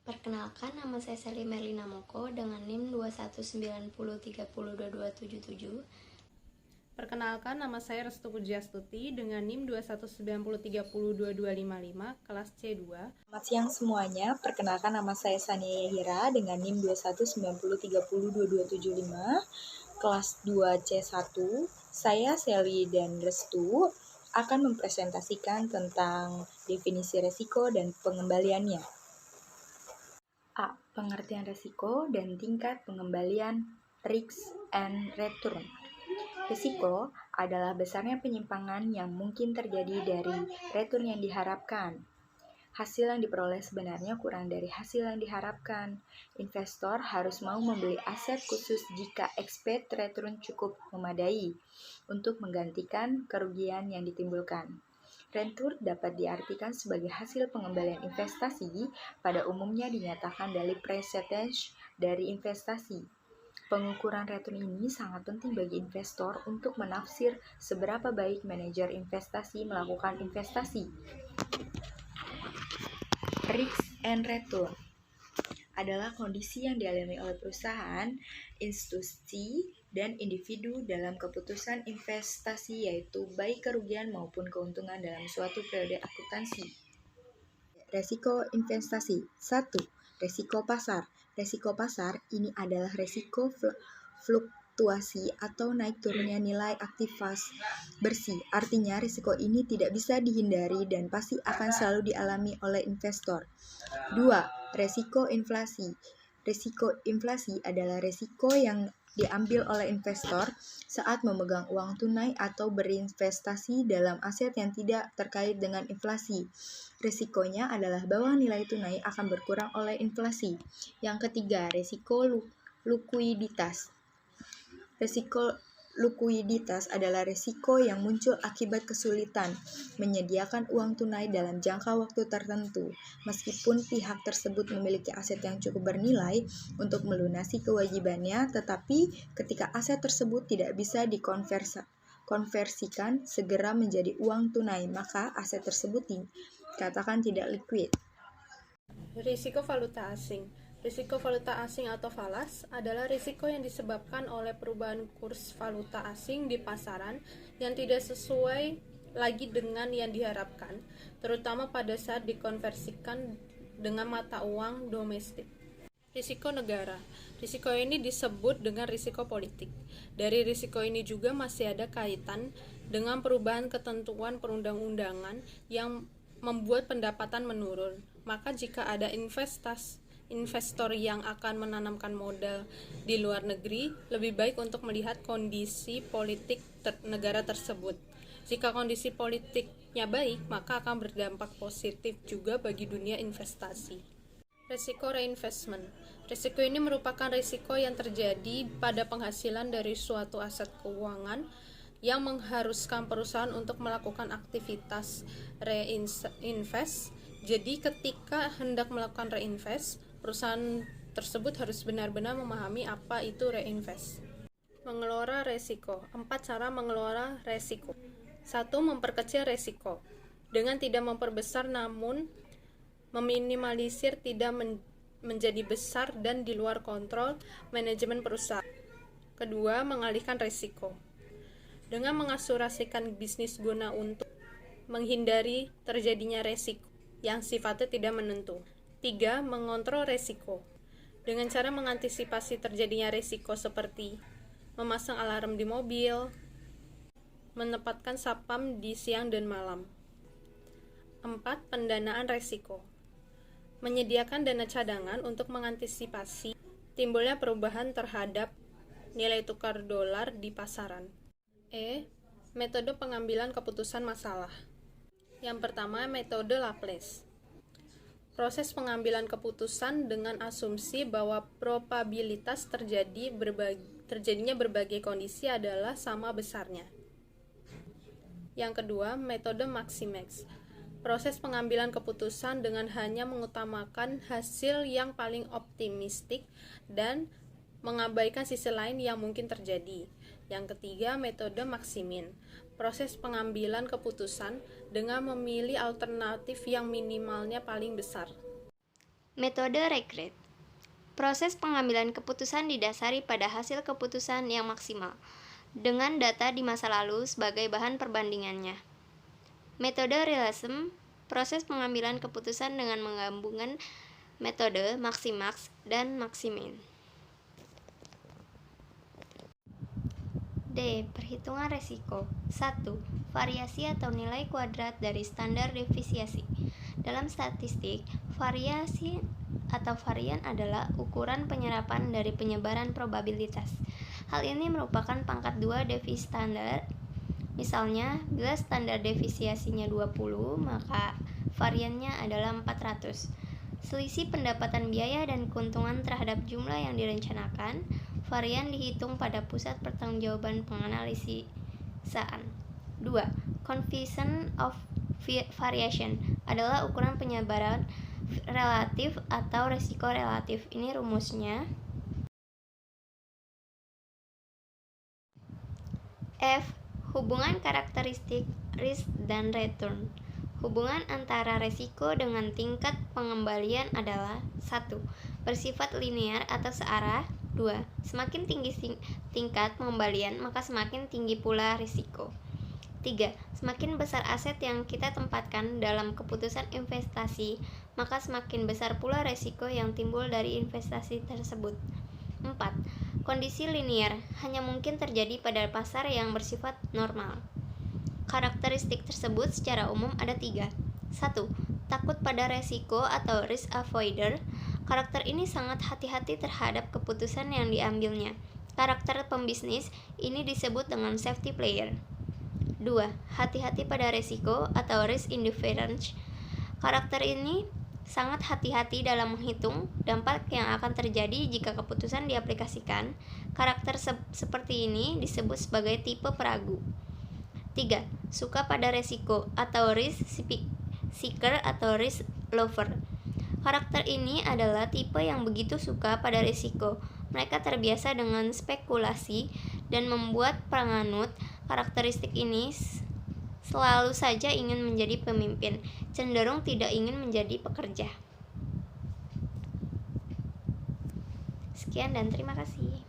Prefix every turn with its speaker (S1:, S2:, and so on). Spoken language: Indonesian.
S1: Perkenalkan, nama saya Sally Merlina Moko dengan NIM 219030322277.
S2: Perkenalkan, nama saya Restu Pujiastuti dengan NIM 2190302255, kelas C2.
S3: Selamat siang semuanya, perkenalkan nama saya Sania Yahira dengan NIM 2190302275, kelas 2C1. Saya Sally dan Restu akan mempresentasikan tentang definisi resiko dan pengembaliannya. A. Pengertian resiko dan tingkat pengembalian risk and return. Risiko adalah besarnya penyimpangan yang mungkin terjadi dari return yang diharapkan. Hasil yang diperoleh sebenarnya kurang dari hasil yang diharapkan. Investor harus mau membeli aset khusus jika expected return cukup memadai untuk menggantikan kerugian yang ditimbulkan. Return dapat diartikan sebagai hasil pengembalian investasi, pada umumnya dinyatakan dari percentage dari investasi. Pengukuran return ini sangat penting bagi investor untuk menafsir seberapa baik manajer investasi melakukan investasi. Risk and return adalah kondisi yang dialami oleh perusahaan, institusi, dan individu dalam keputusan investasi, yaitu baik kerugian maupun keuntungan dalam suatu periode akuntansi. Resiko investasi. 1. Resiko pasar. Resiko pasar ini adalah resiko fluktuasi atau naik turunnya nilai aktivas bersih. Artinya risiko ini tidak bisa dihindari dan pasti akan selalu dialami oleh investor. 2. Resiko inflasi. Risiko inflasi adalah risiko yang diambil oleh investor saat memegang uang tunai atau berinvestasi dalam aset yang tidak terkait dengan inflasi. Risikonya adalah bahwa nilai tunai akan berkurang oleh inflasi. Yang ketiga, risiko likuiditas. Risiko likuiditas adalah risiko yang muncul akibat kesulitan menyediakan uang tunai dalam jangka waktu tertentu, meskipun pihak tersebut memiliki aset yang cukup bernilai untuk melunasi kewajibannya, tetapi ketika aset tersebut tidak bisa dikonversikan segera menjadi uang tunai, maka aset tersebut dikatakan tidak liquid.
S2: Risiko valuta asing. Risiko valuta asing atau falas adalah risiko yang disebabkan oleh perubahan kurs valuta asing di pasaran yang tidak sesuai lagi dengan yang diharapkan, terutama pada saat dikonversikan dengan mata uang domestik. Risiko negara. Risiko ini disebut dengan risiko politik. Dari risiko ini juga masih ada kaitan dengan perubahan ketentuan perundang-undangan yang membuat pendapatan menurun. Maka jika ada investor yang akan menanamkan modal di luar negeri, lebih baik untuk melihat kondisi politik negara tersebut. Jika kondisi politiknya baik, maka akan berdampak positif juga bagi dunia investasi. Risiko reinvestment. Risiko ini merupakan risiko yang terjadi pada penghasilan dari suatu aset keuangan yang mengharuskan perusahaan untuk melakukan aktivitas reinvest. Jadi ketika hendak melakukan reinvest, perusahaan tersebut harus benar-benar memahami apa itu reinvest. Mengelola resiko. 4 cara mengelola resiko. 1. Memperkecil resiko dengan tidak memperbesar namun meminimalisir tidak menjadi besar dan di luar kontrol manajemen perusahaan. Kedua, mengalihkan resiko dengan mengasurasikan bisnis guna untuk menghindari terjadinya resiko yang sifatnya tidak menentu. 3. Mengontrol resiko dengan cara mengantisipasi terjadinya resiko seperti memasang alarm di mobil, menempatkan sapam di siang dan malam. 4. Pendanaan resiko menyediakan dana cadangan untuk mengantisipasi timbulnya perubahan terhadap nilai tukar dolar di pasaran. Metode pengambilan keputusan masalah. Yang pertama, metode Laplace. Proses pengambilan keputusan dengan asumsi bahwa probabilitas terjadinya berbagai kondisi adalah sama besarnya. Yang kedua, metode Maximex. Proses pengambilan keputusan dengan hanya mengutamakan hasil yang paling optimistik dan mengabaikan sisi lain yang mungkin terjadi. Yang ketiga, metode Maximin. Proses pengambilan keputusan dengan memilih alternatif yang minimalnya paling besar.
S1: Metode regret. Proses pengambilan keputusan didasari pada hasil keputusan yang maksimal, dengan data di masa lalu sebagai bahan perbandingannya. Metode realism. Proses pengambilan keputusan dengan menggabungkan metode maximax dan maximin. D. Perhitungan resiko. 1. Variasi atau nilai kuadrat dari standar deviasi. Dalam statistik, variasi atau varian adalah ukuran penyerapan dari penyebaran probabilitas. Hal ini merupakan pangkat 2 deviasi standar. Misalnya, bila standar deviasinya 20, maka variannya adalah 400. Selisih pendapatan biaya dan keuntungan terhadap jumlah yang direncanakan, varian dihitung pada pusat pertanggungjawaban penganalisisaan. 2. Coefficient of variation adalah ukuran penyebaran relatif atau resiko relatif. Ini rumusnya. F. Hubungan karakteristik risk dan return. Hubungan antara resiko dengan tingkat pengembalian adalah 1. Bersifat linear atau searah. 2. Semakin tinggi tingkat pengembalian, maka semakin tinggi pula risiko. 3. Semakin besar aset yang kita tempatkan dalam keputusan investasi, maka semakin besar pula risiko yang timbul dari investasi tersebut. 4. Kondisi linear hanya mungkin terjadi pada pasar yang bersifat normal. Karakteristik tersebut secara umum ada 3. 1. Takut pada resiko atau risk avoider. Karakter ini sangat hati-hati terhadap keputusan yang diambilnya. Karakter pembisnis ini disebut dengan safety player. 2. Hati-hati pada resiko atau risk indifference. Karakter ini sangat hati-hati dalam menghitung dampak yang akan terjadi jika keputusan diaplikasikan. Karakter seperti ini disebut sebagai tipe peragu. 3. Suka pada resiko atau risk seeker atau risk lover. Karakter ini adalah tipe yang begitu suka pada risiko. Mereka terbiasa dengan spekulasi dan membuat penganut karakteristik ini selalu saja ingin menjadi pemimpin, cenderung tidak ingin menjadi pekerja. Sekian dan terima kasih.